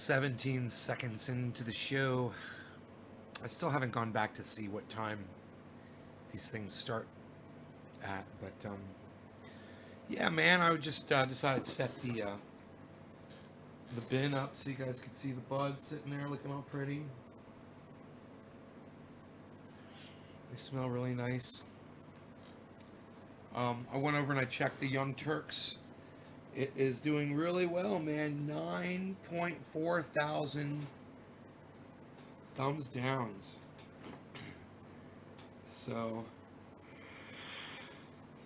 17 seconds into the show. I still haven't gone back to see what time these things start at, but yeah, man, I would just decided to set the bin up so you guys could see the buds sitting there looking all pretty. They smell really nice. I went over and I checked the Young Turks. It is doing really well, man. 9.4 thousand thumbs downs. So,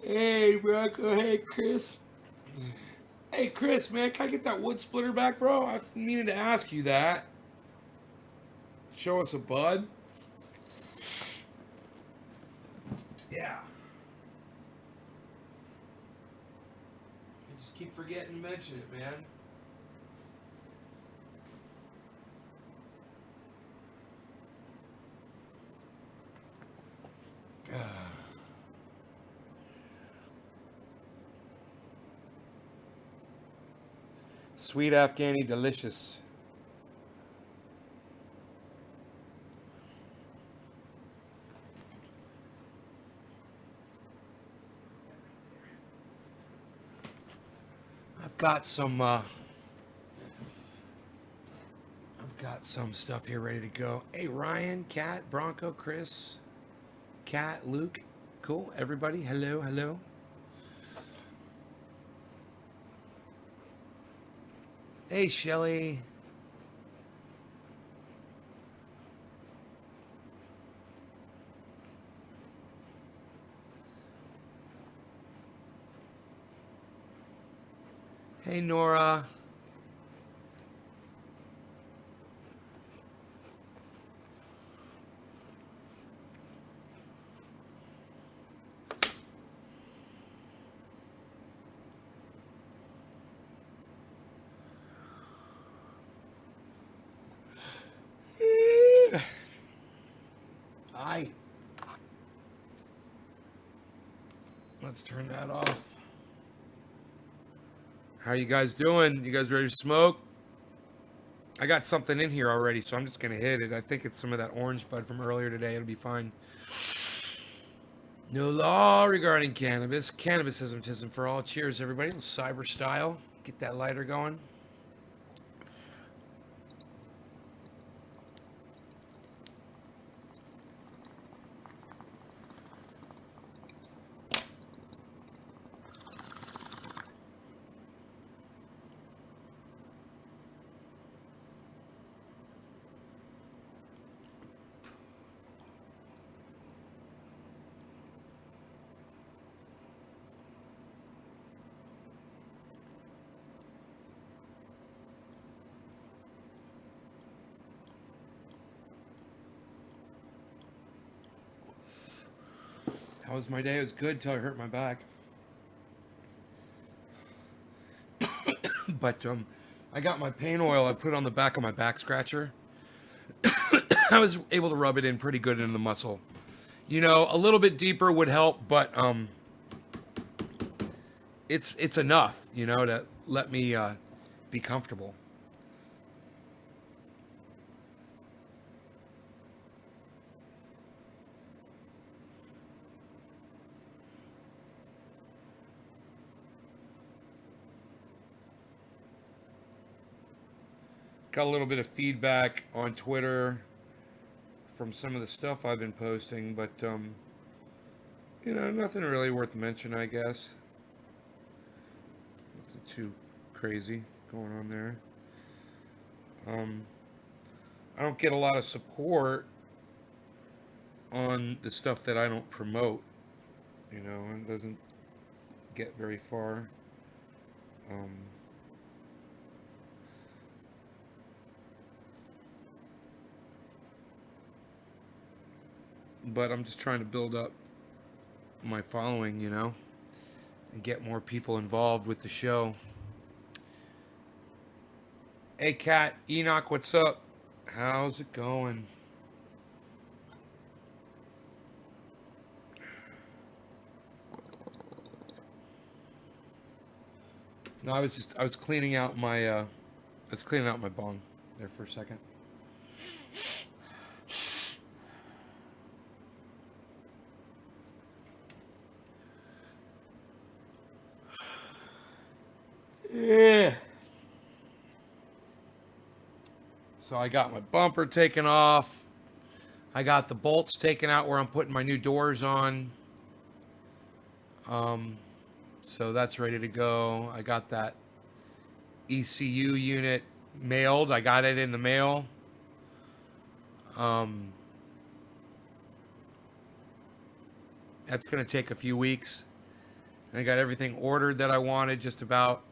hey, Bronco. Hey, Chris. Hey, Chris, man, can I get that wood splitter back, bro? I've been meaning to ask you that. Show us a bud. Yeah. I just keep forgetting to mention it, man. Sweet Afghani delicious. I've got some stuff here ready to go. Hey, Ryan, Kat, Bronco, Chris, Kat, Luke. Cool. Everybody, hello, hello. Hey, Shelly. Hey, Nora. Hi. Let's turn that off. How you guys doing? You guys ready to smoke? I got something in here already, so I'm just gonna hit it. I think it's some of that orange bud from earlier today. It'll be fine. No law regarding cannabis. Cannabisism for all. Cheers, everybody. Cyber style. Get that lighter going. How was my day? It was good till I hurt my back. But I got my pain oil. I put it on the back of my back scratcher. I was able to rub it in pretty good into the muscle. You know, a little bit deeper would help, but it's enough, you know, to let me be comfortable. Got a little bit of feedback on Twitter from some of the stuff I've been posting, but you know, nothing really worth mentioning, I guess. Nothing too crazy going on there. I don't get a lot of support on the stuff that I don't promote. You know, it doesn't get very far. Um, but I'm just trying to build up my following, you know, and get more people involved with the show. Hey, Kat, Enoch, what's up? How's it going? No, I was cleaning out my bong. there for a second. Yeah. So I got my bumper taken off. I got the bolts taken out where I'm putting my new doors on. So that's ready to go. I got that ECU unit mailed. I got it in the mail. That's going to take a few weeks. I got everything ordered that I wanted, just about.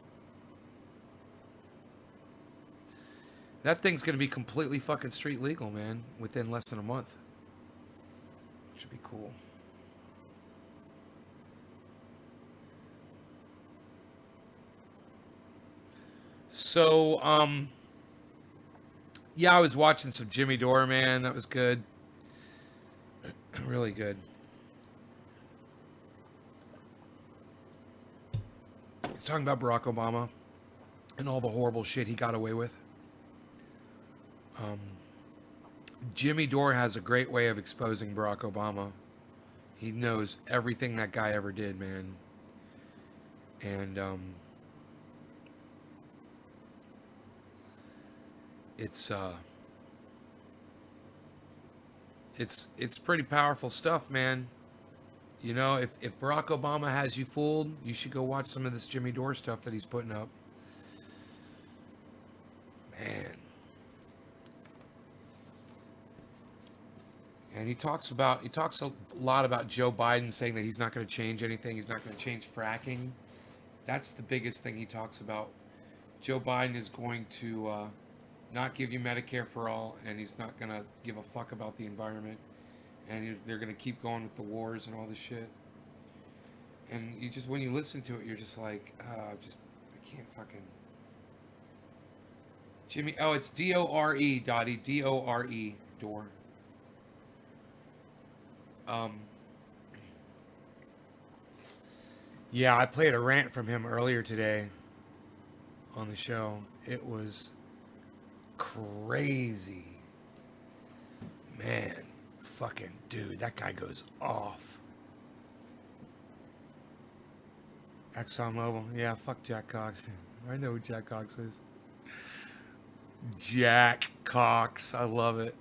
That thing's going to be completely fucking street legal, man, within less than a month. Should be cool. So, yeah, I was watching some Jimmy Dore, man. That was good. Really good. He's talking about Barack Obama and all the horrible shit he got away with. Jimmy Dore has a great way of exposing Barack Obama. He knows everything that guy ever did, man. And it's pretty powerful stuff, man. You know, if Barack Obama has you fooled, you should go watch some of this Jimmy Dore stuff that he's putting up. Man. And he talks a lot about Joe Biden saying that he's not going to change anything. He's not going to change fracking. That's the biggest thing he talks about. Joe Biden is going to not give you Medicare for all, and he's not going to give a fuck about the environment. And they're going to keep going with the wars and all this shit. And you just, when you listen to it, you're just like, I can't fucking. Jimmy, oh, it's D-O-R-E, Dottie, D-O-R-E, Dore. Yeah, I played a rant from him earlier today on the show. It was crazy. Man, fucking dude, that guy goes off. ExxonMobil, yeah, fuck Jack Cox. I know who Jack Cox is. Jack Cox, I love it.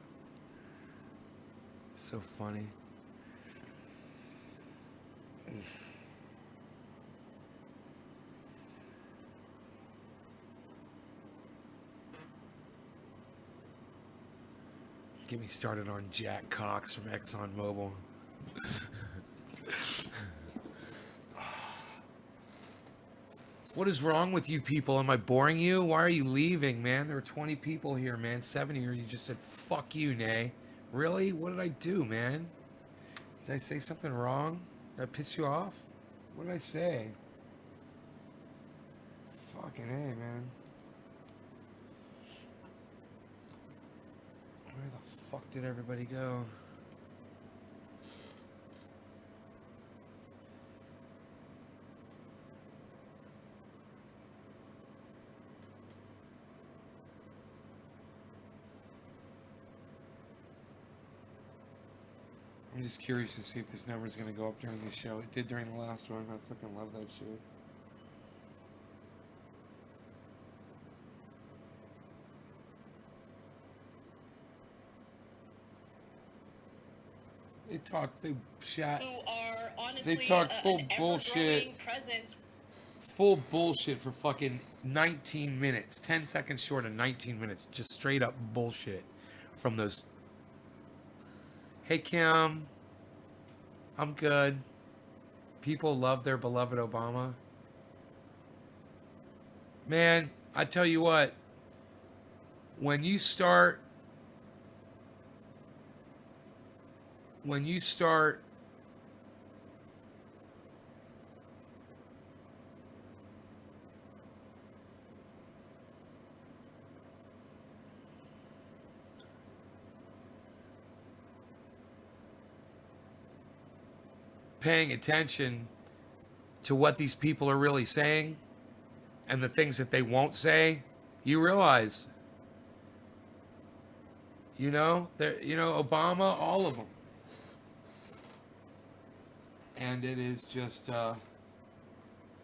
So funny. Get me started on Jack Cox from ExxonMobil. What is wrong with you people? Am I boring you? Why are you leaving, man? There were 20 people here, man. 7 of you just said, fuck you, Nay. Really? What did I do, man? Did I say something wrong? Did I piss you off? What did I say? Fucking A, man. Where the fuck did everybody go? I'm just curious to see if this number is going to go up during the show. It did during the last one. I fucking love that shit. They chat. They talked full bullshit. Full bullshit for fucking 19 minutes. 10 seconds short of 19 minutes. Just straight up bullshit from those. Hey, Kim. I'm good. People love their beloved Obama. Man, I tell you what. When you start paying attention to what these people are really saying and the things that they won't say, you realize You know, Obama, all of them. And it is just,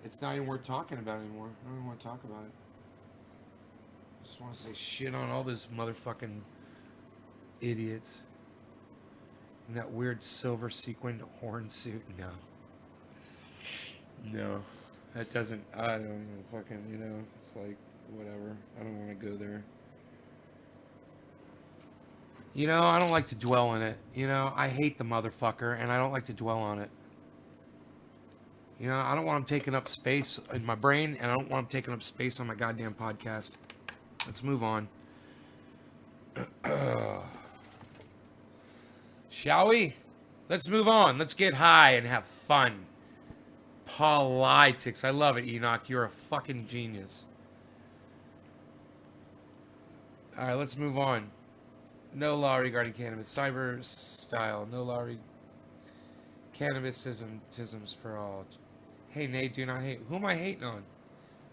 it's not even worth talking about anymore. I don't even want to talk about it. I just want to say shit on all these motherfucking idiots. In that weird silver sequined horn suit. No. No. That doesn't, I don't even fucking, it's like, whatever. I don't want to go there. I don't like to dwell on it. I hate the motherfucker, and I don't like to dwell on it. I don't want him taking up space in my brain, and I don't want him taking up space on my goddamn podcast. Let's move on. Shall we? Let's move on. Let's get high and have fun. Politics. I love it, Enoch. You're a fucking genius. All right, let's move on. No law regarding cannabis. Cyber style. No law cannabisisms for all. Hey, Nate, do not hate. Who am I hating on?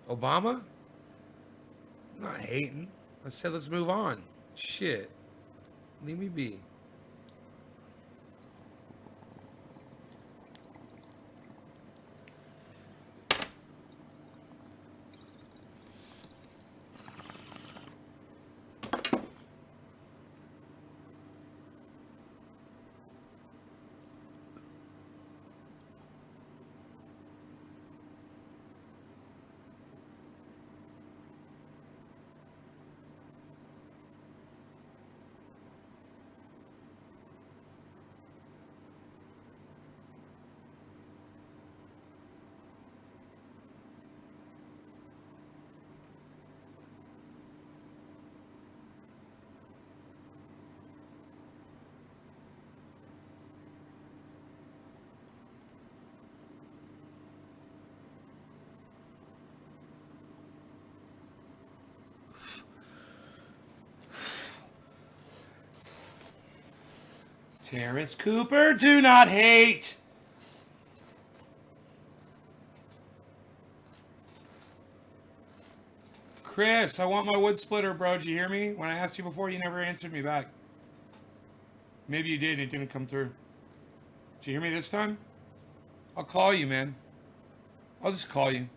Obama? I'm not hating. I said let's move on. Shit. Leave me be. Terrence Cooper, do not hate. Chris, I want my wood splitter, bro. Did you hear me? When I asked you before, you never answered me back. Maybe you did, it didn't come through. Did you hear me this time? I'll call you, man. I'll just call you.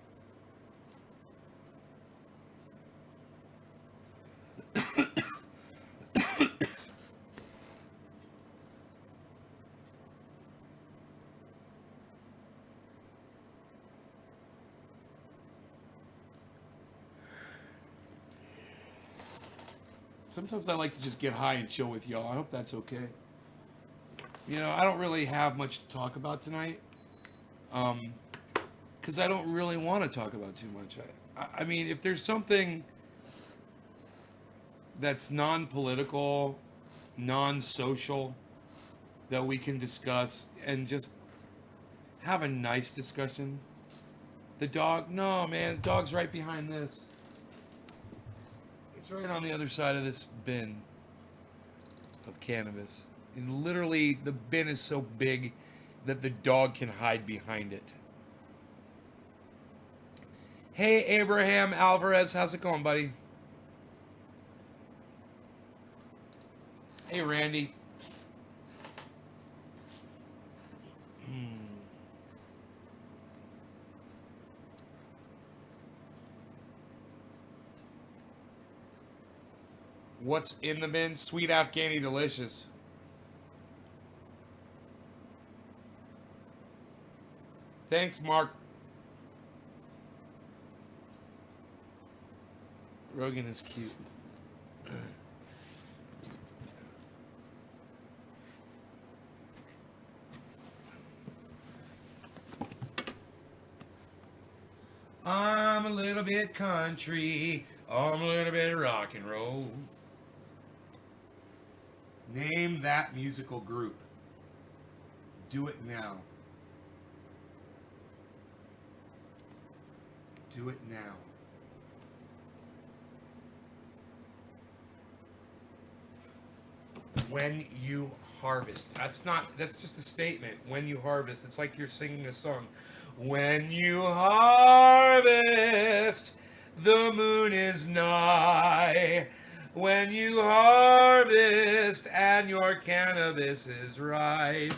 Sometimes I like to just get high and chill with y'all. I hope that's okay. I don't really have much to talk about tonight. Because I don't really want to talk about too much. I mean, if there's something that's non-political, non-social, that we can discuss and just have a nice discussion. The dog, no, man, the dog's right behind this. It's right on the other side of this bin of cannabis. And literally, the bin is so big that the dog can hide behind it. Hey, Abraham Alvarez, how's it going, buddy? Hey, Randy. What's in the bin? Sweet Afghani delicious. Thanks, Mark. Rogan is cute. I'm a little bit country. I'm a little bit rock and roll. Name that musical group. Do it now. Do it now. When you harvest. That's just a statement. When you harvest. It's like you're singing a song. When you harvest, the moon is nigh. When you harvest and your cannabis is ripe,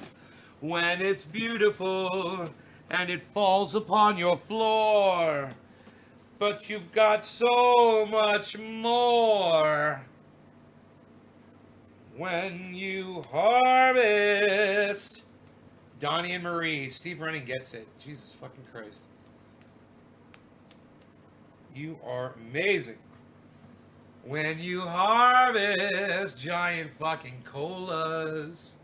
when it's beautiful and it falls upon your floor, but you've got so much more. When you harvest. Donnie and Marie. Steve Running gets it. Jesus fucking Christ. You are amazing. When you harvest giant fucking colas.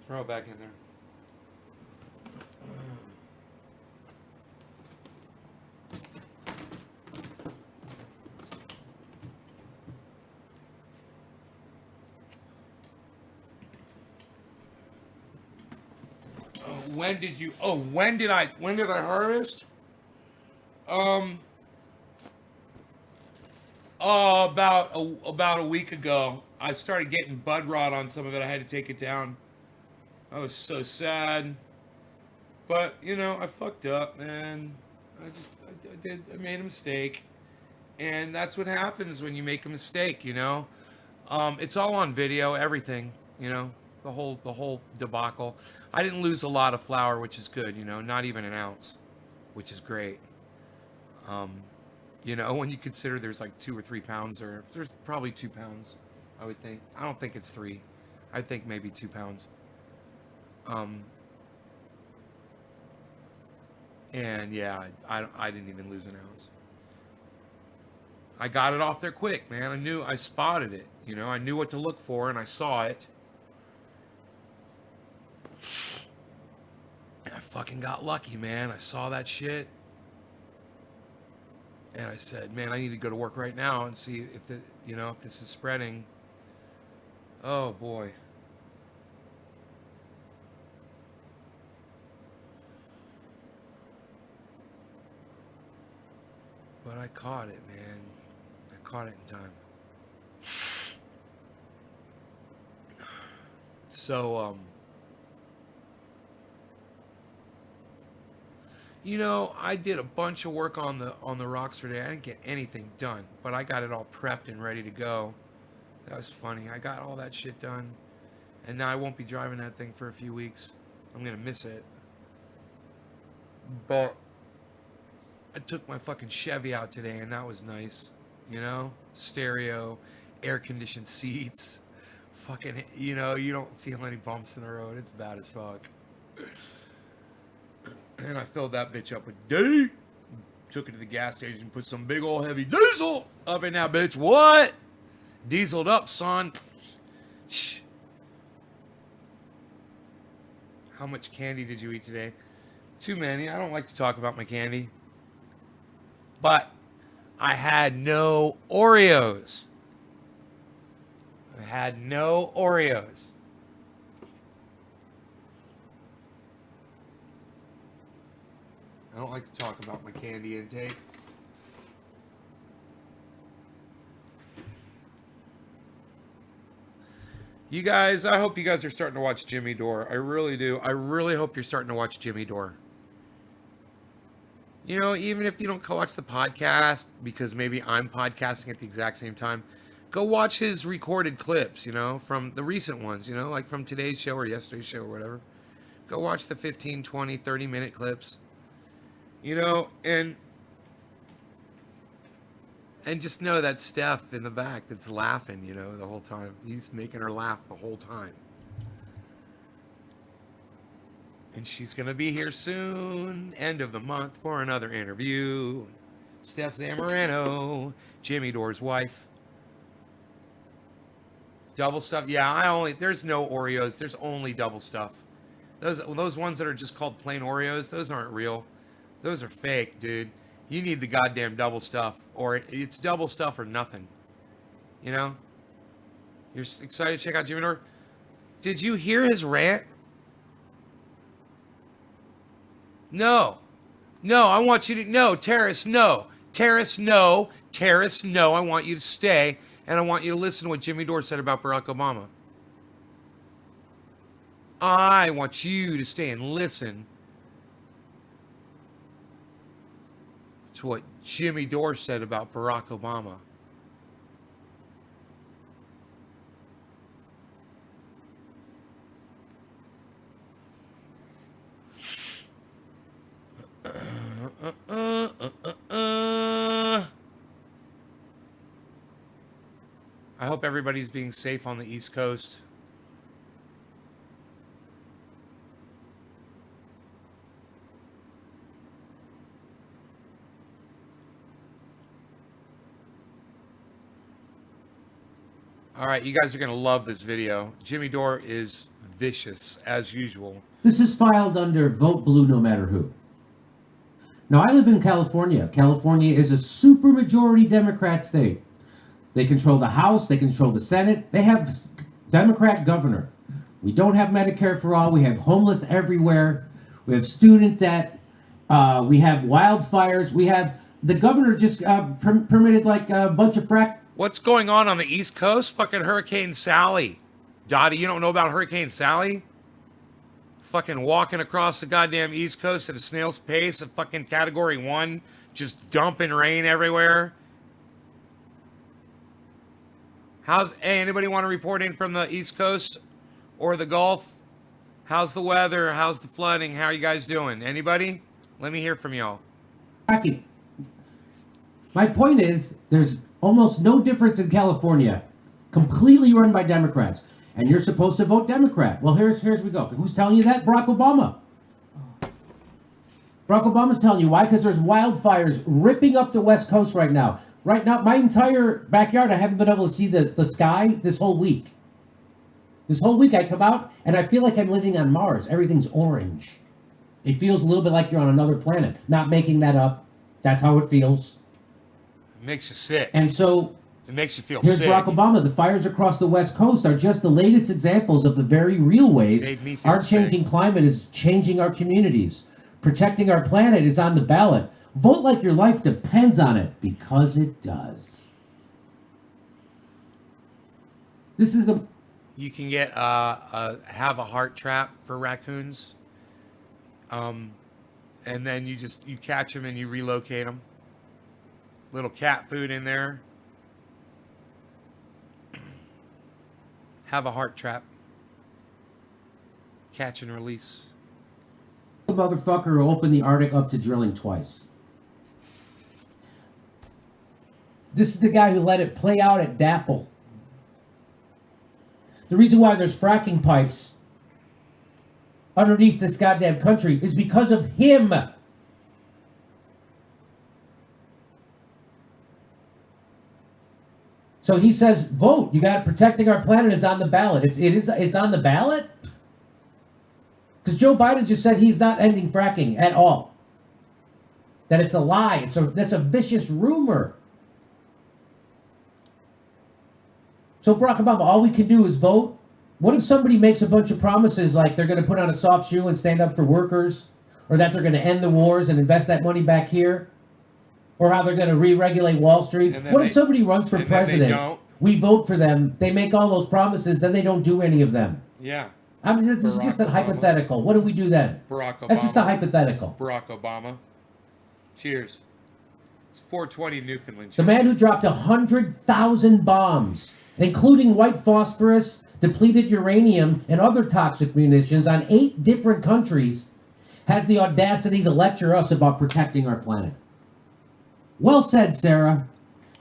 Throw it back in there. When did I harvest? About a week ago. I started getting bud rot on some of it. I had to take it down. I was so sad. But, I fucked up, man. I made a mistake. And that's what happens when you make a mistake, It's all on video, everything, the whole debacle. I didn't lose a lot of flour, which is good, not even an ounce, which is great. When you consider there's like 2 or 3 pounds, or there's probably 2 pounds, I would think. I don't think it's 3. I think maybe 2 pounds. And yeah, I didn't even lose an ounce. I got it off there quick, man. I spotted it, I knew what to look for, and I saw it. And I fucking got lucky, man. I saw that shit. And I said, man, I need to go to work right now and see if if this is spreading. Oh boy. But I caught it, man. I caught it in time. So, I did a bunch of work on the rocks today. I didn't get anything done, but I got it all prepped and ready to go. That was funny. I got all that shit done, and now I won't be driving that thing for a few weeks. I'm gonna miss it. But I took my fucking Chevy out today, and that was nice. Stereo, air-conditioned seats. Fucking, you don't feel any bumps in the road. It's bad as fuck. And I filled that bitch up with D. Took it to the gas station, put some big old heavy diesel up in that bitch. What? Dieseled up, son. How much candy did you eat today? Too many. I don't like to talk about my candy. But I had no Oreos. I had no Oreos. I don't like to talk about my candy intake. You guys, I hope you guys are starting to watch Jimmy Dore. I really do. I really hope you're starting to watch Jimmy Dore. Even if you don't go watch the podcast, because maybe I'm podcasting at the exact same time, go watch his recorded clips, from the recent ones, like from today's show or yesterday's show or whatever. Go watch the 15, 20, 30-minute clips, and just know that Steph in the back that's laughing, the whole time. He's making her laugh the whole time. And she's going to be here soon, end of the month, for another interview. Steph Zamorano, Jimmy Dore's wife. Double stuff. Yeah, there's no Oreos. There's only double stuff. Those ones that are just called plain Oreos, those aren't real. Those are fake, dude. You need the goddamn double stuff, or it's double stuff or nothing. You're excited to check out Jimmy Dore? Did you hear his rant? No. No, I want you to... No, Terrace, no. Terrace, no. Terrace, no. I want you to stay, and I want you to listen to what Jimmy Dore said about Barack Obama. I want you to stay and listen to what Jimmy Dore said about Barack Obama. I hope everybody's being safe on the East Coast. All right, you guys are going to love this video. Jimmy Dore is vicious, as usual. This is filed under Vote Blue No Matter Who. Now, I live in California. California is a supermajority Democrat state. They control the House. They control the Senate. They have Democrat governor. We don't have Medicare for all. We have homeless everywhere. We have student debt. We have wildfires. We have the governor just permitted like a bunch of What's going on the East Coast? Fucking Hurricane Sally. Dottie, you don't know about Hurricane Sally? Fucking walking across the goddamn East Coast at a snail's pace at fucking Category 1, just dumping rain everywhere. Hey, anybody want to report in from the East Coast or the Gulf? How's the weather? How's the flooding? How are you guys doing? Anybody? Let me hear from y'all. My point is, there's almost no difference in California. Completely run by Democrats. And you're supposed to vote Democrat. Well, here's we go. Who's telling you that? Barack Obama. Barack Obama's telling you why? Because there's wildfires ripping up the West Coast right now. Right now, my entire backyard, I haven't been able to see the sky this whole week. This whole week I come out and I feel like I'm living on Mars. Everything's orange. It feels a little bit like you're on another planet. Not making that up. That's how it feels. It makes you sick. And so it makes you feel here's sick. Barack Obama. The fires across the West Coast are just the latest examples of the very real ways our changing climate is changing our communities. Protecting our planet is on the ballot. Vote like your life depends on it, because it does. This is the... You can get have a heart trap for raccoons. And then you catch them and you relocate them. Little cat food in there. Have a heart trap. Catch and release. The motherfucker who opened the Arctic up to drilling twice. This is the guy who let it play out at DAPL. The reason why there's fracking pipes underneath this goddamn country is because of him. So he says, vote. You got protecting our planet is on the ballot. It's on the ballot? Because Joe Biden just said he's not ending fracking at all. That it's a lie. That's a vicious rumor. So Barack Obama, all we can do is vote. What if somebody makes a bunch of promises like they're going to put on a soft shoe and stand up for workers, or that they're going to end the wars and invest that money back here, or how they're going to re-regulate Wall Street? What if somebody runs for president? We vote for them. They make all those promises, then they don't do any of them. Yeah. I mean, this is just a hypothetical. What do we do then? Barack Obama. That's just a hypothetical. Barack Obama. Cheers. It's 420 Newfoundland. Cheers. The man who dropped 100,000 bombs, including white phosphorus, depleted uranium, and other toxic munitions on 8 different countries, has the audacity to lecture us about protecting our planet. Well said, Sarah.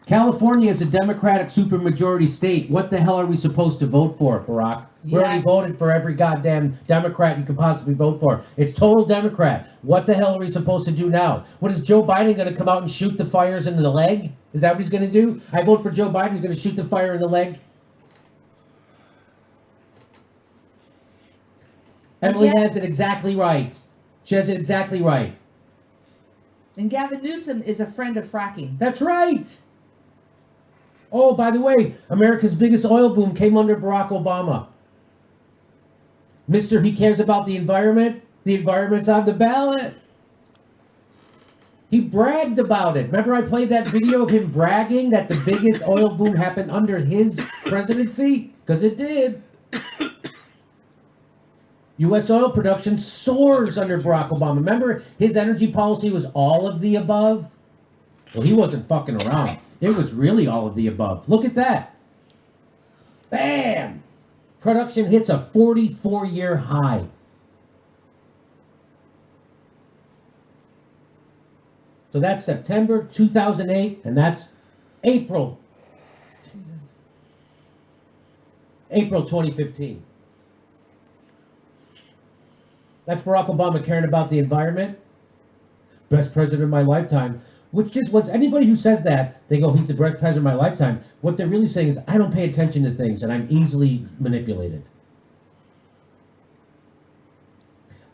California is a Democratic supermajority state. What the hell are we supposed to vote for, Barack? We already voted for every goddamn Democrat you could possibly vote for. It's total Democrat. What the hell are we supposed to do now? What is Joe Biden going to come out and shoot the fires into the leg? Is that what he's going to do? I vote for Joe Biden. He's going to shoot the fire in the leg. Emily has it exactly right. She has it exactly right. And Gavin Newsom is a friend of fracking. That's right. Oh, by the way, America's biggest oil boom came under Barack Obama. Mister, he cares about the environment. The environment's on the ballot. He bragged about it. Remember I played that video of him bragging that the biggest oil boom happened under his presidency? Because it did. U.S. oil production soars under Barack Obama. Remember his energy policy was all of the above? Well, he wasn't fucking around. It was really all of the above. Look at that. Bam! Production hits a 44-year high. So that's September 2008, and that's April. April 2015. That's Barack Obama caring about the environment. Best president of my lifetime. Which just, once anybody who says that, they go, he's the best president of my lifetime. What they're really saying is, I don't pay attention to things, and I'm easily manipulated.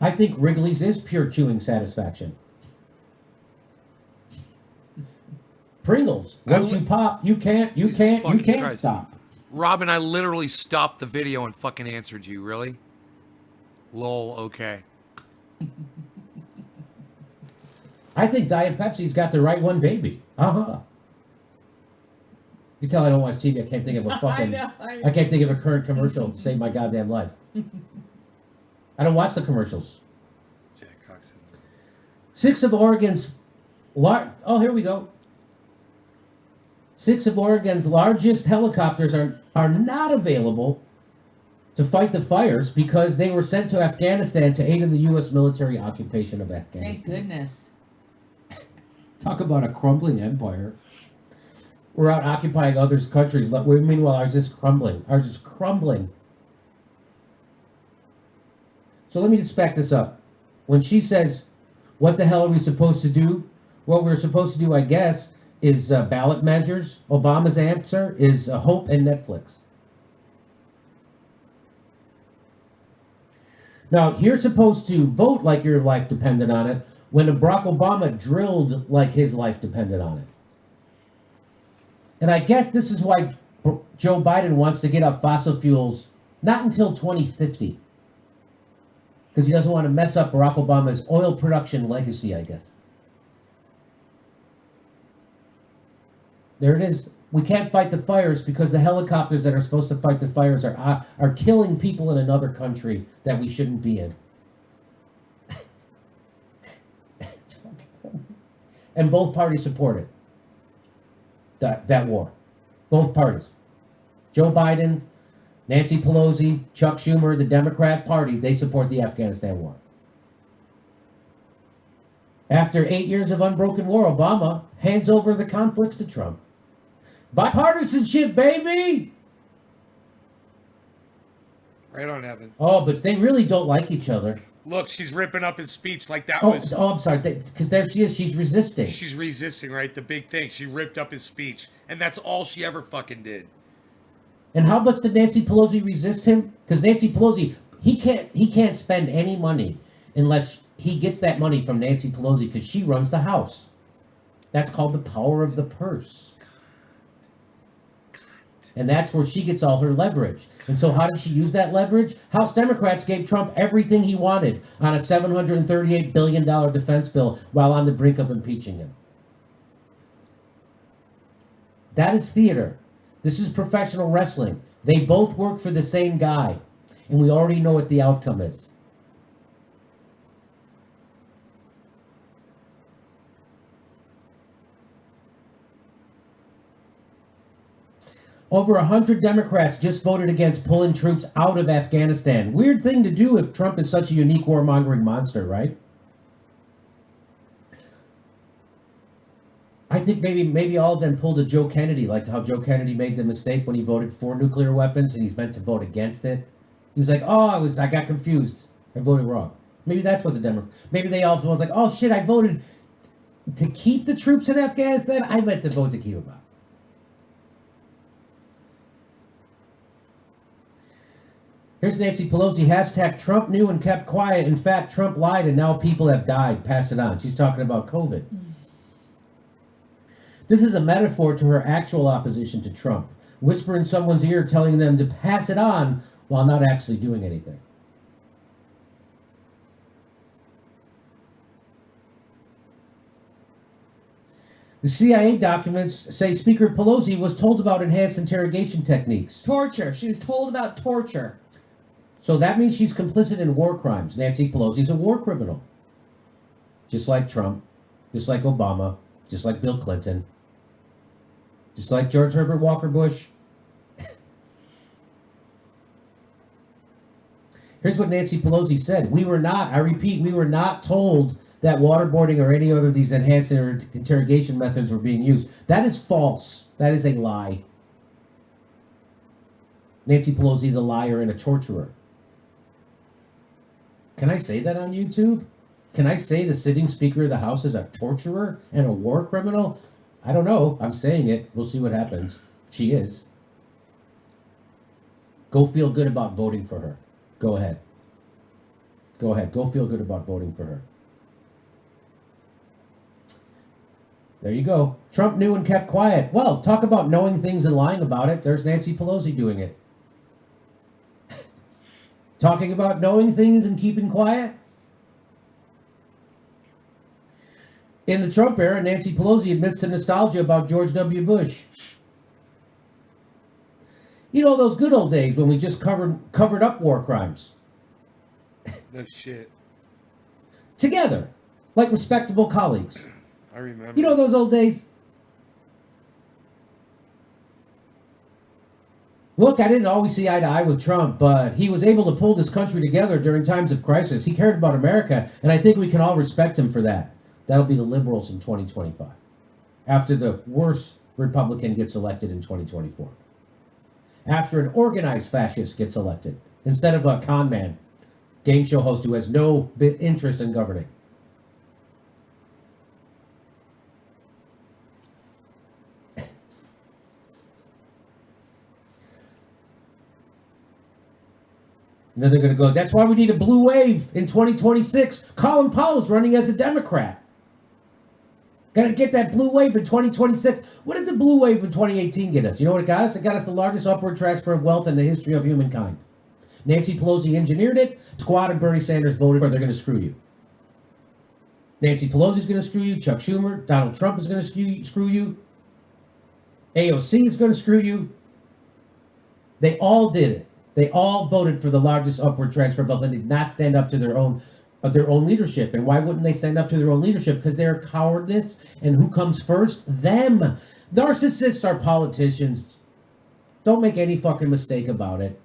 I think Wrigley's is pure chewing satisfaction. Pringles, once you pop, you can't Christ. stop. Robin, I literally stopped the video and fucking answered you. Really? Lol. Okay. I think Diet Pepsi's got the right one, baby. You tell I don't watch TV. I can't think of a fucking. I can't think of a current commercial to save my goddamn life. I don't watch the commercials. Jack Coxon. 6 of Oregon's. Oh, here we go. 6 of Oregon's largest helicopters are not available to fight the fires because they were sent to Afghanistan to aid in the U.S. military occupation of Afghanistan. Thank goodness. Talk about a crumbling empire. We're out occupying others' countries. Meanwhile, ours is crumbling. Ours is crumbling. So let me just back this up. When she says, what the hell are we supposed to do? What we're supposed to do, I guess, is ballot measures. Obama's answer is hope and Netflix. Now, you're supposed to vote like your life depended on it, when Barack Obama drilled like his life depended on it. And I guess this is why Joe Biden wants to get off fossil fuels not until 2050. Because he doesn't want to mess up Barack Obama's oil production legacy, I guess. There it is. We can't fight the fires because the helicopters that are supposed to fight the fires are killing people in another country that we shouldn't be in. And both parties support it. That war. Both parties. Joe Biden, Nancy Pelosi, Chuck Schumer, the Democrat Party, they support the Afghanistan war. After 8 years of unbroken war, Obama hands over the conflicts to Trump. Bipartisanship, baby! Right on, Evan. Oh, but they really don't like each other. Look, she's ripping up his speech like that was... Oh, I'm sorry, because there she is, she's resisting. She's resisting, right? The big thing. She ripped up his speech, and that's all she ever fucking did. And how much did Nancy Pelosi resist him? Because Nancy Pelosi, he can't spend any money unless he gets that money from Nancy Pelosi, because she runs the House. That's called the power of the purse. And that's where she gets all her leverage. And so how did she use that leverage? House Democrats gave Trump everything he wanted on a $738 billion defense bill while on the brink of impeaching him. That is theater. This is professional wrestling. They both work for the same guy. And we already know what the outcome is. Over 100 Democrats just voted against pulling troops out of Afghanistan. Weird thing to do if Trump is such a unique warmongering monster, right? I think maybe all of them pulled a Joe Kennedy, like how Joe Kennedy made the mistake when he voted for nuclear weapons and he's meant to vote against it. He was like, oh, I got confused. I voted wrong. Maybe that's what the Democrats... Maybe they also was like, oh shit, I voted to keep the troops in Afghanistan? I meant to vote to keep them out. Here's Nancy Pelosi, hashtag Trump knew and kept quiet. In fact, Trump lied and now people have died. Pass it on. She's talking about COVID. This is a metaphor to her actual opposition to Trump. Whisper in someone's ear telling them to pass it on while not actually doing anything. The CIA documents say Speaker Pelosi was told about enhanced interrogation techniques. Torture. She was told about torture. So that means she's complicit in war crimes. Nancy Pelosi's a war criminal. Just like Trump, just like Obama, just like Bill Clinton, just like George Herbert Walker Bush. Here's what Nancy Pelosi said. We were not, I repeat, we were not told that waterboarding or any other of these enhanced interrogation methods were being used. That is false. That is a lie. Nancy Pelosi is a liar and a torturer. Can I say that on YouTube? Can I say the sitting Speaker of the House is a torturer and a war criminal? I don't know. I'm saying it. We'll see what happens. She is. Go feel good about voting for her. Go ahead. Go ahead. Go feel good about voting for her. There you go. Trump knew and kept quiet. Well, talk about knowing things and lying about it. There's Nancy Pelosi doing it. Talking about knowing things and keeping quiet. In the Trump era, Nancy Pelosi admits to nostalgia about George W. Bush. You know those good old days when we just covered up war crimes. No shit. Together, like respectable colleagues. I remember. You know those old days? Look, I didn't always see eye to eye with Trump, but he was able to pull this country together during times of crisis. He cared about America, and I think we can all respect him for that. That'll be the liberals in 2025, after the worst Republican gets elected in 2024. After an organized fascist gets elected, instead of a con man, game show host who has no interest in governing. And then they're going to go, that's why we need a blue wave in 2026. Colin Powell's running as a Democrat. Got to get that blue wave in 2026. What did the blue wave in 2018 get us? You know what it got us? It got us the largest upward transfer of wealth in the history of humankind. Nancy Pelosi engineered it. Squad and Bernie Sanders voted for it. They're going to screw you. Nancy Pelosi's going to screw you. Chuck Schumer, Donald Trump is going to screw you. AOC is going to screw you. They all did it. They all voted for the largest upward transfer of wealth and did not stand up to their own leadership. And why wouldn't they stand up to their own leadership? Because they're cowardice. And who comes first? Them. Narcissists are politicians. Don't make any fucking mistake about it.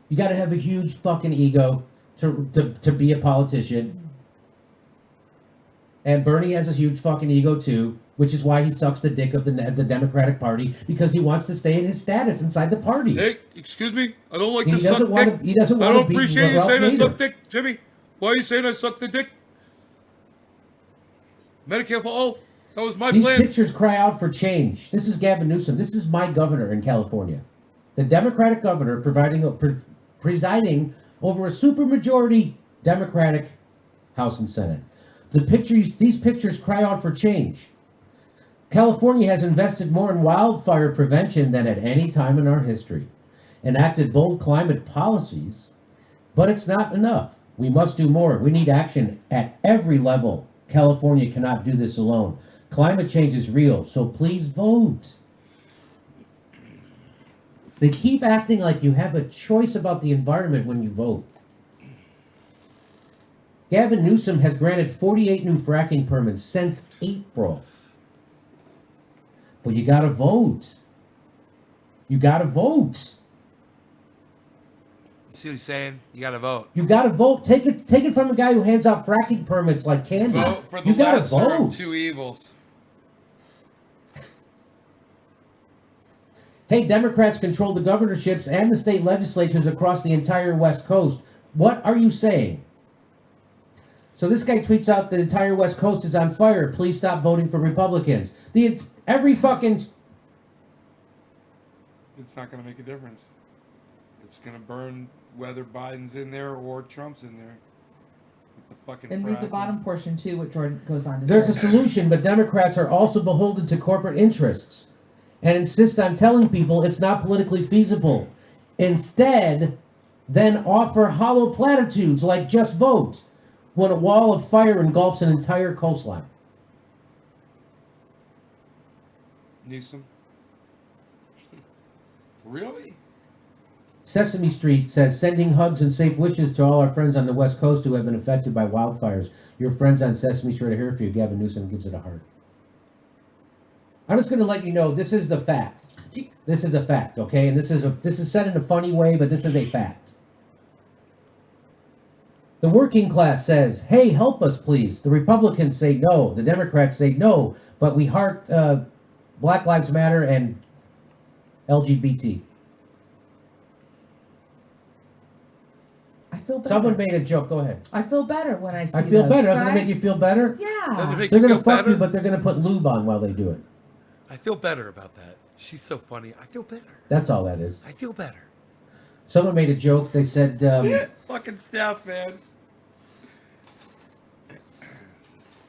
You got to have a huge fucking ego to be a politician. And Bernie has a huge fucking ego too, which is why he sucks the dick of the Democratic Party, because he wants to stay in his status inside the party. Hey, excuse me. I don't like He to suck doesn't want dick. to. He doesn't want I to don't be appreciate you Ralph saying I Nader. suck dick, Jimmy. Why are you saying I suck the dick? Medicare for all. That was my These plan. pictures cry out for change. This is Gavin Newsom. This is my governor in California. The Democratic governor presiding over a supermajority Democratic House and Senate. These pictures cry out for change. California has invested more in wildfire prevention than at any time in our history, enacted bold climate policies, but it's not enough. We must do more. We need action at every level. California cannot do this alone. Climate change is real, so please vote. They keep acting like you have a choice about the environment when you vote. Gavin Newsom has granted 48 new fracking permits since April. But you gotta vote. You gotta vote. See what he's saying? You gotta vote. You gotta vote. Take it from a guy who hands out fracking permits like candy. Vote for the You gotta lesser vote. of two evils. Hey, Democrats control the governorships and the state legislatures across the entire West Coast. What are you saying? So this guy tweets out the entire West Coast is on fire. Please stop voting for Republicans. Every fucking... It's not going to make a difference. It's going to burn whether Biden's in there or Trump's in there. What the fucking And read the fracking. bottom portion too, what Jordan goes on to There's a say. solution, but Democrats are also beholden to corporate interests and insist on telling people it's not politically feasible. Instead, then offer hollow platitudes like just vote when a wall of fire engulfs an entire coastline. Newsom. Really? Sesame Street says, sending hugs and safe wishes to all our friends on the West Coast who have been affected by wildfires. Your friends on Sesame Street are here for you. Gavin Newsom gives it a heart. I'm just going to let you know this is the fact. This is a fact, okay? And this is said in a funny way, but this is a fact. The working class says, hey, help us, please. The Republicans say no. The Democrats say no. But we heart Black Lives Matter and LGBT. I feel better. Someone made a joke. Go ahead. I feel better when I see I feel those, better. Doesn't it right? make you feel better? Yeah. Does it make They're you going feel to fuck better? you, but they're going to put lube on while they do it. I feel better about that. She's so funny. I feel better. That's all that is. I feel better. Someone made a joke. They said, Fucking Steph, man.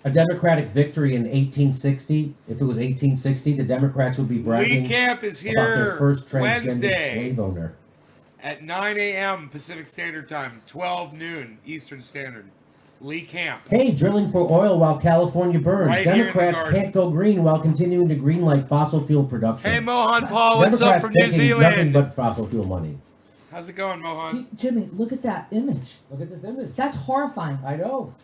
a Democratic victory in 1860. If it was 1860, the Democrats would be bragging Lee Camp is about their here first transgender Wednesday slave owner. at 9 a.m. Pacific Standard Time, 12 noon Eastern Standard. Lee Camp. Hey, drilling for oil while California burns. Right here in the Democrats garden. can't go green while continuing to greenlight fossil fuel production. Hey, Mohan Paul, what's up Democrats from New taking nothing Zealand? but fossil fuel money. How's it going, Mohan? Jimmy, look at that image. Look at this image. That's horrifying. I know.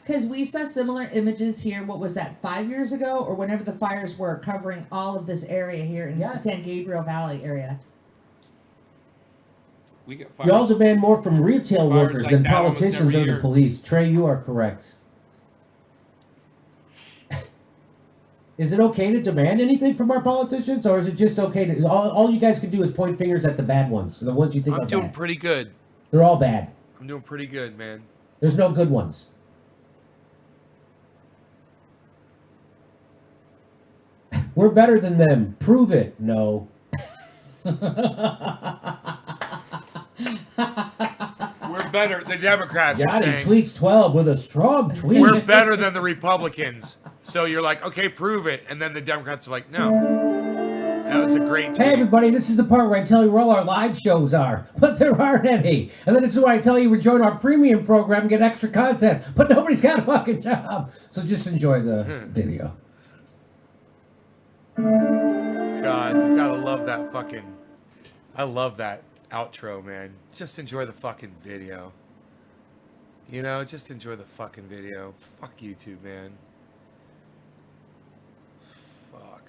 Because we saw similar images here, what was that, 5 years ago? Or whenever the fires were covering all of this area here in Yeah. San Gabriel Valley area. We get You also fires. ban more from retail Fires workers like than that almost politicians every or the year. police. Trey, you are correct. Is it okay to demand anything from our politicians, or is it just okay to... All you guys can do is point fingers at the bad ones, the ones you think I'm are doing bad. pretty good. They're all bad. I'm doing pretty good, man. There's no good ones. We're better than them. Prove it. No. We're better. The Democrats are Johnny saying tweets 12 with a strong tweet. we're better than the Republicans. So you're like, okay, prove it. And then the Democrats are like, no. That was a great tweet. Hey everybody, this is the part where I tell you where all our live shows are, but there aren't any. And then this is where I tell you we join our premium program and get extra content, but nobody's got a fucking job. So just enjoy the video. God, you gotta love that fucking... I love that outro, man. Just enjoy the fucking video. You know, just enjoy the fucking video. Fuck YouTube, man. Fuck.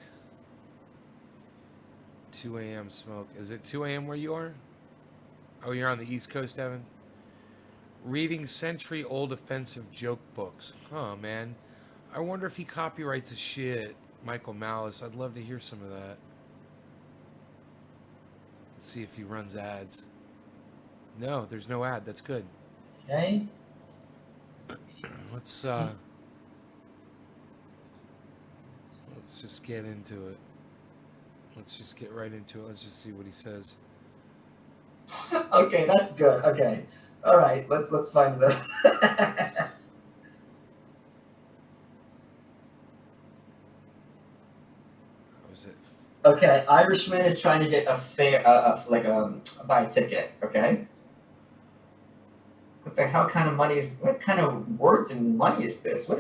2 a.m. smoke. Is it 2 a.m. where you are? Oh, you're on the East Coast, Evan? Reading century-old offensive joke books. Huh, man. I wonder if he copyrights his shit. Michael Malice. I'd love to hear some of that. Let's see if he runs ads. No, there's no ad. That's good. Okay. Let's just get into it. Let's just get right into it. Let's just see what he says. Okay, that's good. Okay. All right, let's find the How is it? Okay, Irishman is trying to get a fare buy a ticket, okay? What the hell kind of money is what kind of words and money is this? What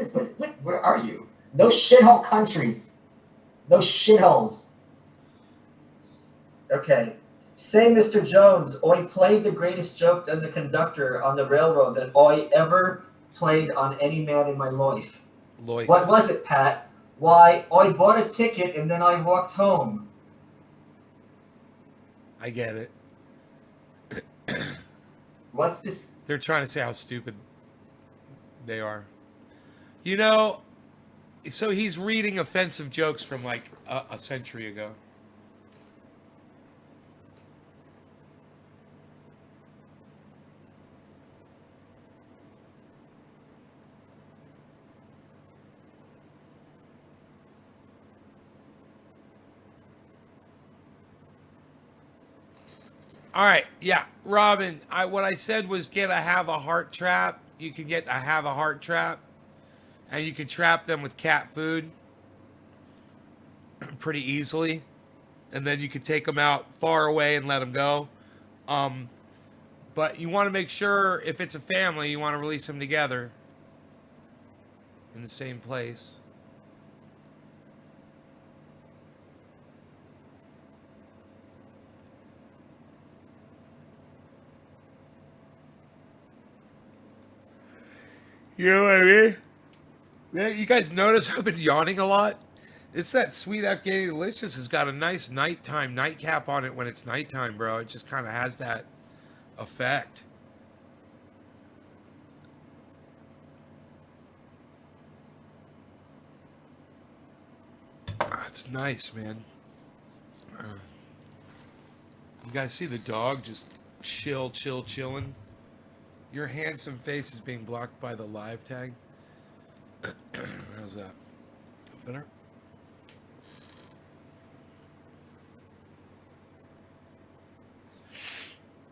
where are you? Those shithole countries. Those shitholes. Okay. Say, Mr. Jones, Oi played the greatest joke than the conductor on the railroad that Oi ever played on any man in my life. Lloyd. What was it, Pat? Why, I bought a ticket and then I walked home. I get it. What's this? They're trying to say how stupid they are. You know, so he's reading offensive jokes from like a century ago. All right, yeah, Robin. What I said was have a heart trap. you can get have a heart trap, and you can trap them with cat food pretty easily, and then you can take them out far away and let them go. But you want to make sure if it's a family, you want to release them together in the same place. You know what I mean? Yeah, you guys notice I've been yawning a lot? It's that Sweet Afghani Delicious has got a nice nighttime nightcap on it when it's nighttime, bro. It just kind of has that effect. It's nice, man. You guys see the dog just chilling? Your handsome face is being blocked by the live tag. How's that? Better?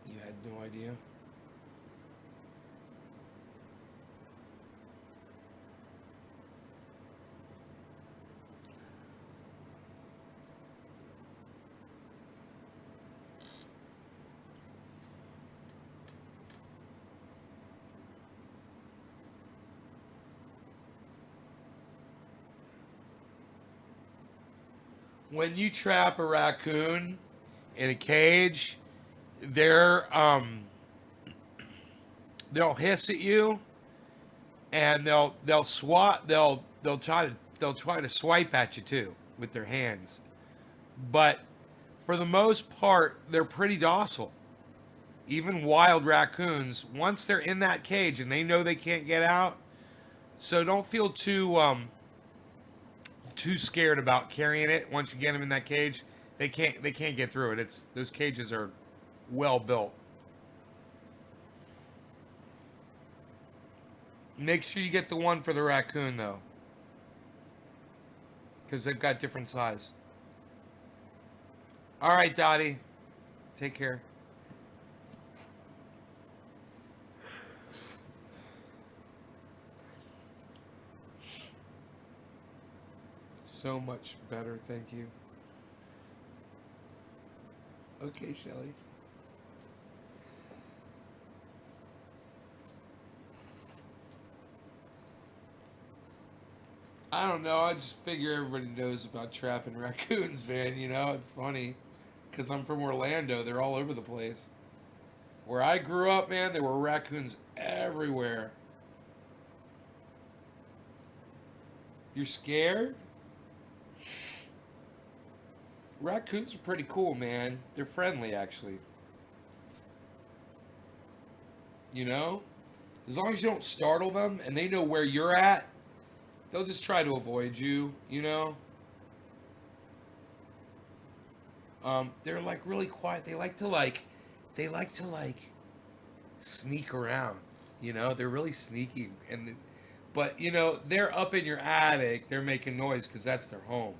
You had no idea? When you trap a raccoon in a cage, they'll hiss at you, and they'll try to swipe at you too with their hands. But for the most part, they're pretty docile. Even wild raccoons, once they're in that cage and they know they can't get out, so don't feel too scared about carrying it. Once you get them in that cage, they can't get through it. Those cages are well built. Make sure you get the one for the raccoon though, because they've got different size. All right, Dottie, take care. So much better, thank you. Okay, Shelly. I don't know, I just figure everybody knows about trapping raccoons, man, you know, it's funny. Because I'm from Orlando, they're all over the place. Where I grew up, man, there were raccoons everywhere. You're scared? Raccoons are pretty cool, man. They're friendly, actually. You know? As long as you don't startle them and they know where you're at, they'll just try to avoid you, you know? They're like really quiet. They like to sneak around, you know? They're really sneaky, but you know, they're up in your attic, they're making noise because that's their home.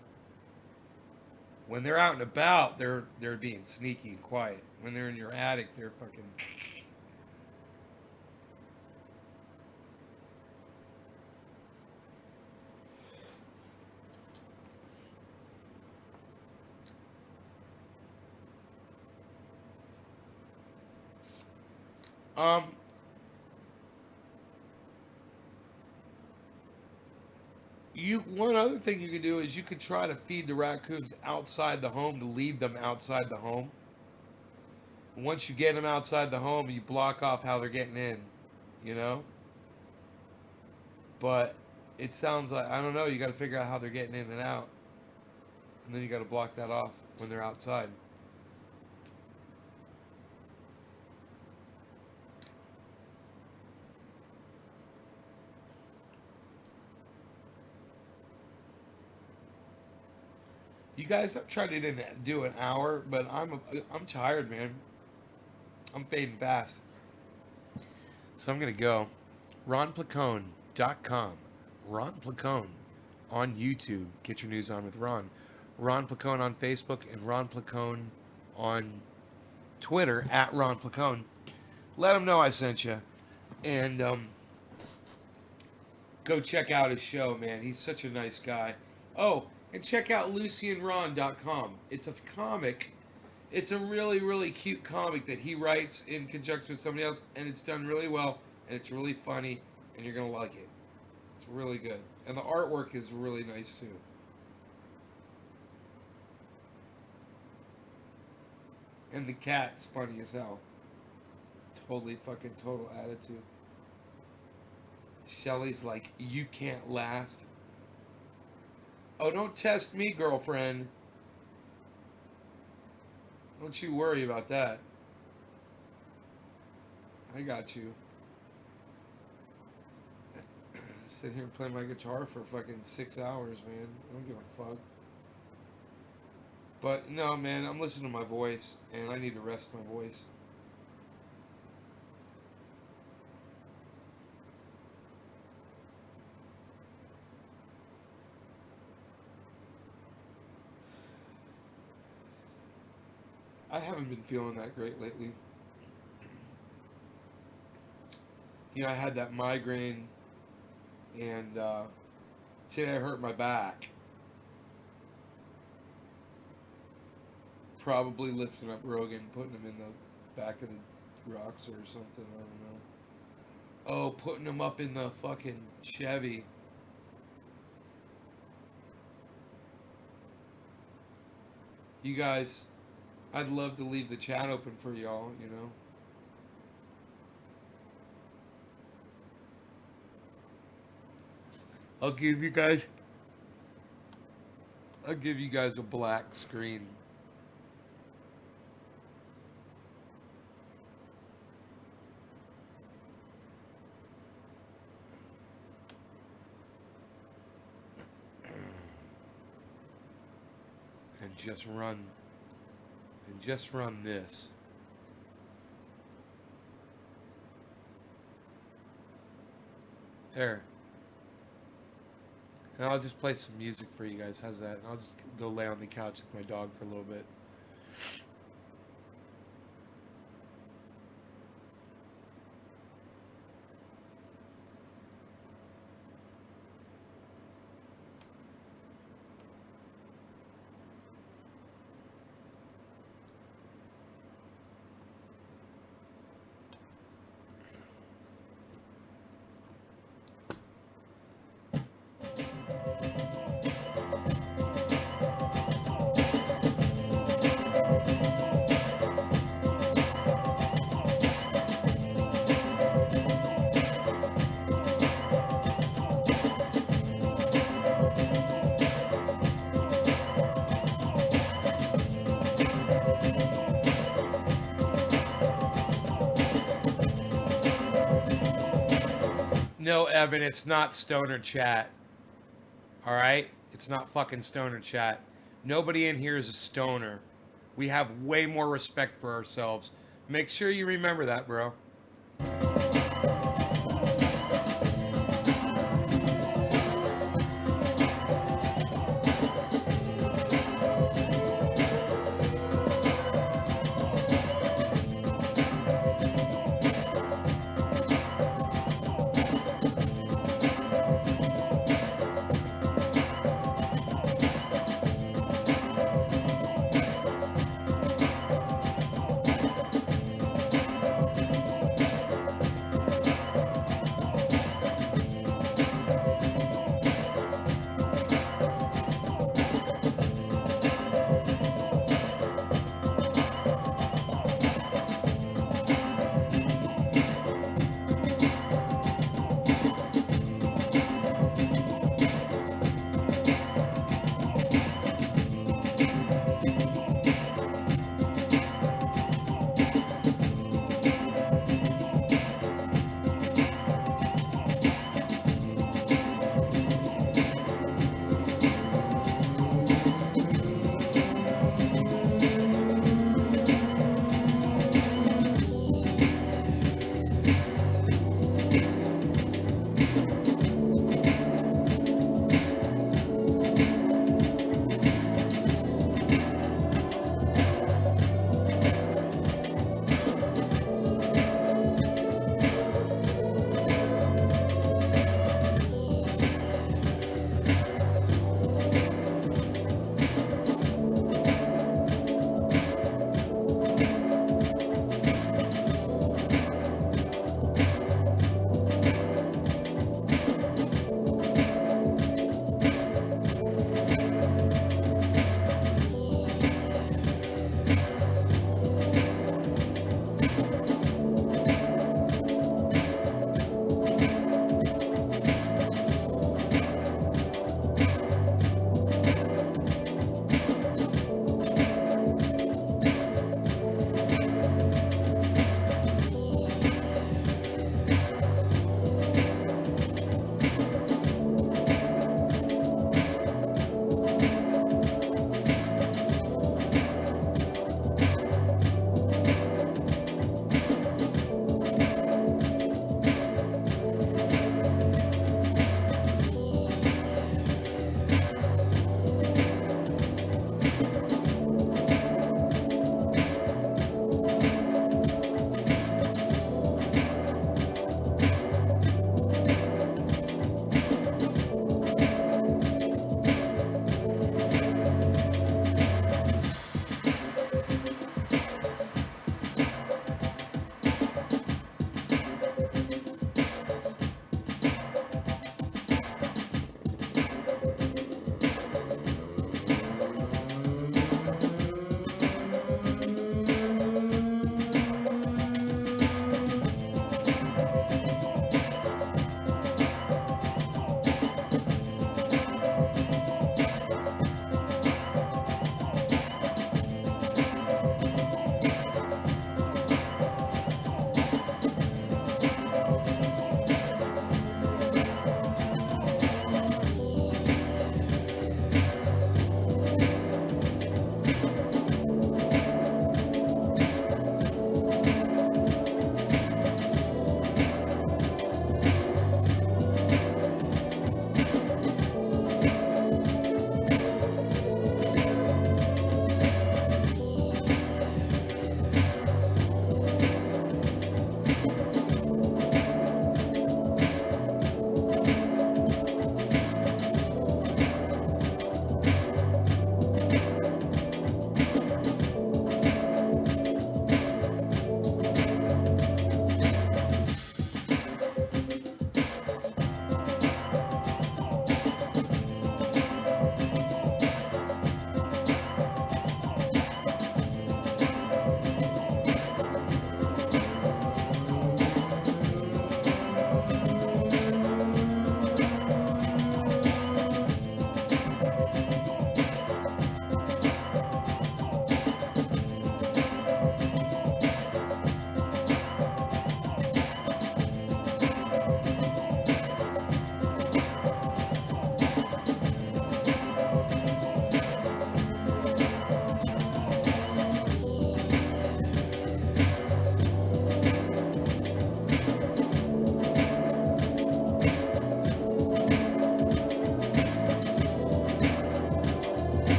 When they're out and about, they're being sneaky and quiet. When they're in your attic, they're fucking. One other thing you could do is you could try to feed the raccoons outside the home, to lead them outside the home. Once you get them outside the home, you block off how they're getting in, you know? But it sounds like, I don't know, you got to figure out how they're getting in and out. And then you got to block that off when they're outside. You guys, I've tried to do an hour, but I'm tired, man. I'm fading fast. So I'm going to go. RonPlacone.com. Ron Placone on YouTube. Get your news on with Ron. Ron Placone on Facebook and Ron Placone on Twitter @Ron Placone. Let them know I sent you. And Go check out his show, man. He's such a nice guy. Oh, and check out LucyandRon.com. It's a comic. It's a really, really cute comic that he writes in conjunction with somebody else, and it's done really well, and it's really funny, and you're going to like it. It's really good. And the artwork is really nice, too. And the cat's funny as hell. Totally fucking total attitude. Shelly's like, you can't last. Oh, don't test me, girlfriend. Don't you worry about that. I got you. Sit here and play my guitar for fucking 6 hours, man. I don't give a fuck. But no, man, I'm listening to my voice, and I need to rest my voice. I haven't been feeling that great lately. You know, I had that migraine, and today I hurt my back. Probably lifting up Rogan, putting him in the back of the rocks or something, I don't know. Oh, putting him up in the fucking Chevy. You guys, I'd love to leave the chat open for y'all, you know. I'll give you guys a black screen. And just run this. There. And I'll just play some music for you guys. How's that? And I'll just go lay on the couch with my dog for a little bit. No, Evan, it's not stoner chat. Alright? It's not fucking stoner chat. Nobody in here is a stoner. We have way more respect for ourselves. Make sure you remember that, bro.